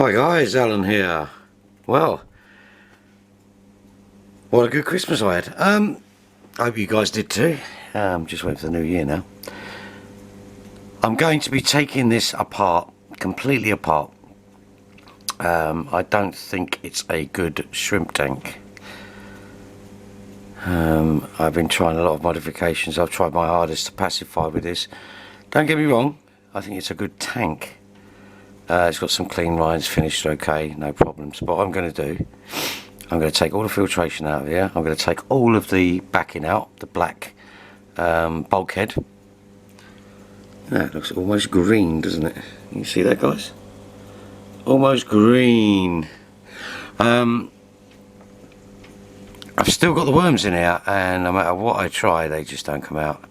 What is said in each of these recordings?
Hi guys, Alan here. Well, what a good Christmas I had. I hope you guys did too. Just waiting for the new year now. I'm going to be taking this apart, completely apart. I don't think it's a good shrimp tank. I've been trying a lot of modifications. I've tried my hardest to pacify with this. Don't get me wrong, I think it's a good tank. It's got some clean lines, finished okay, no problems. But what I'm going to do, I'm going to take all the filtration out of here. I'm going to take all of the backing out, the black bulkhead. Yeah, it looks almost green, doesn't it? You see that, guys? Almost green. I've still got the worms in here, and no matter what I try, they just don't come out.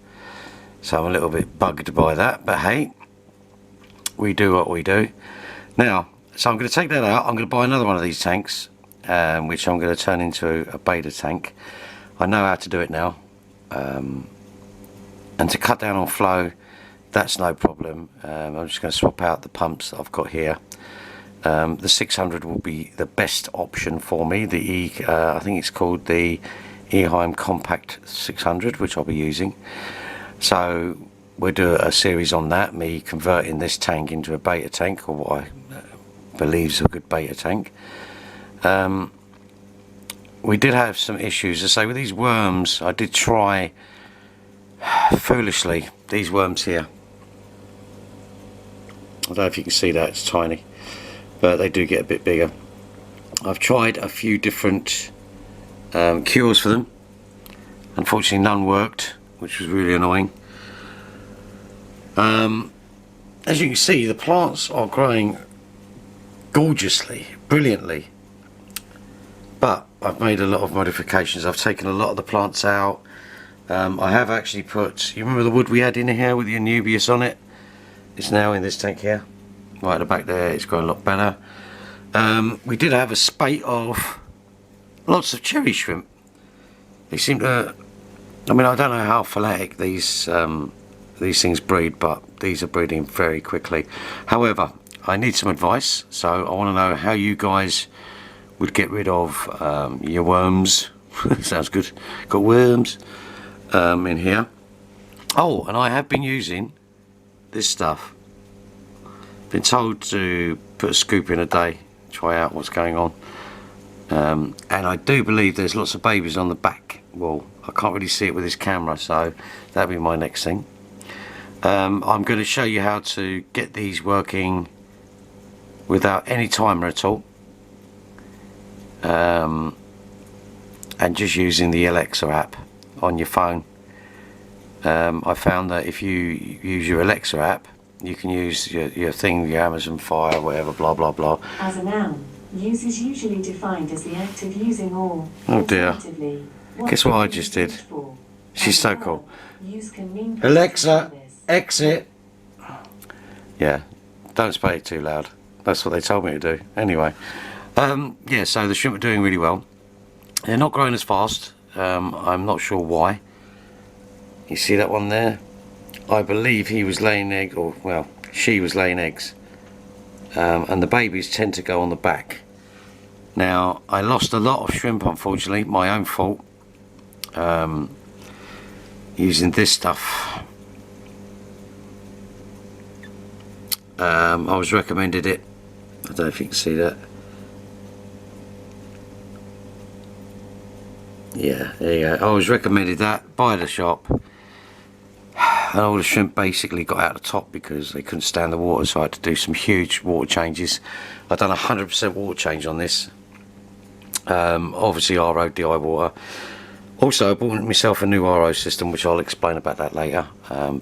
So I'm a little bit bugged by that, but hey, we do what we do. Now, so I'm going to take that out. I'm going to buy another one of these tanks, which I'm going to turn into a beta tank. I know how to do it now, and to cut down on flow, that's no problem. I'm just going to swap out the pumps that I've got here. The 600 will be the best option for me. The I think it's called the Eheim Compact 600, which I'll be using. So we'll do a series on that, me converting this tank into a beta tank, or what I believe is a good beta tank. We did have some issues. I say with these worms, I did try foolishly these worms here. I don't know if you can see that, it's tiny, but they do get a bit bigger. I've tried a few different cures for them. Unfortunately none worked, which was really annoying. As you can see, the plants are growing gorgeously, brilliantly, but I've made a lot of modifications. I've taken a lot of the plants out. I have actually put, you remember the wood we had in here with the Anubias on it? It's now in this tank here, right at the back there. It's grown a lot better. We did have a spate of lots of cherry shrimp. They seem to, I mean, I don't know how phyletic these things breed, but these are breeding very quickly. However, I need some advice, so I want to know how you guys would get rid of your worms. Sounds good. Got worms in here. Oh, and I have been using this stuff. Been told to put a scoop in a day, try out what's going on. And I do believe there's lots of babies on the back wall. I can't really see it with this camera, so that'll be my next thing. I'm going to show you how to get these working without any timer at all, and just using the Alexa app on your phone. I found that if you use your Alexa app, you can use your thing, your Amazon Fire, whatever, blah blah blah. As a noun, use is usually defined as the act of using or, oh dear, guess what I just did? She's so cool. Alexa, exit. Yeah, don't spray it too loud. That's what they told me to do. Anyway, yeah, so the shrimp are doing really well. They're not growing as fast. I'm not sure why. You see that one there? I believe he was laying eggs, or well, she was laying eggs. And the babies tend to go on the back. Now, I lost a lot of shrimp, unfortunately, my own fault, using this stuff. I was recommended it. I don't know if you can see that. Yeah, there you go. I was recommended that by the shop, and all the shrimp basically got out the top because they couldn't stand the water, so I had to do some huge water changes. I've done 100% water change on this. Obviously RO DI water. Also, I bought myself a new RO system, which I'll explain about that later,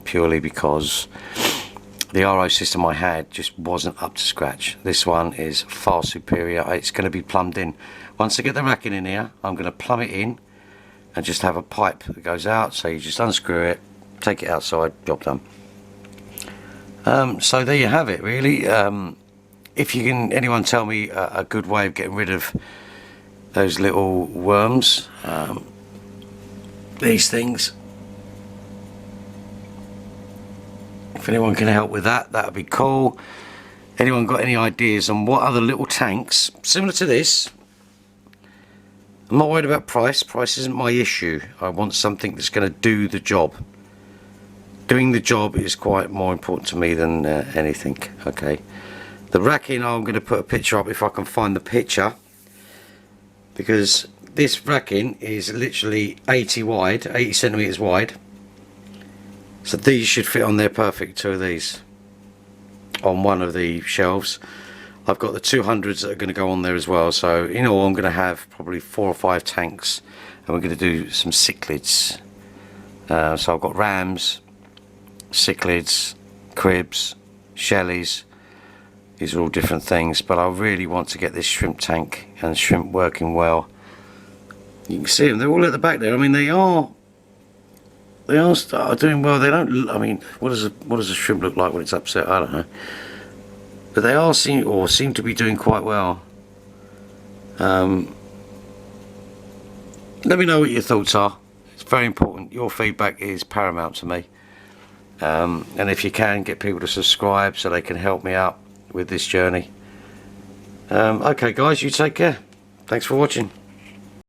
purely because the RO system I had just wasn't up to scratch. This one is far superior. It's going to be plumbed in. Once I get the racking in here, I'm going to plumb it in and just have a pipe that goes out, so you just unscrew it, take it outside, job done. So there you have it, really. If you can, anyone tell me a good way of getting rid of those little worms, these things. If anyone can help with that, that would be cool. Anyone got any ideas on what other little tanks similar to this? I'm not worried about price. Price isn't my issue. I want something that's going to do the job. Doing the job is quite more important to me than anything. Okay. The racking, I'm going to put a picture up if I can find the picture, because this racking is literally 80 centimeters wide. So these should fit on there perfect. Two of these on one of the shelves. I've got the 200s that are going to go on there as well. So in all, I'm going to have probably 4 or 5 tanks, and we're going to do some cichlids. So I've got rams, cichlids, cribs, shellies. These are all different things, but I really want to get this shrimp tank and shrimp working well. You can see them, they're all at the back there. I mean, they are doing well. They don't, I mean, what does a shrimp look like when it's upset? I don't know. But they are seem to be doing quite well. Let me know what your thoughts are. It's very important. Your feedback is paramount to me. And if you can, get people to subscribe so they can help me out with this journey. Okay guys, you take care. Thanks for watching.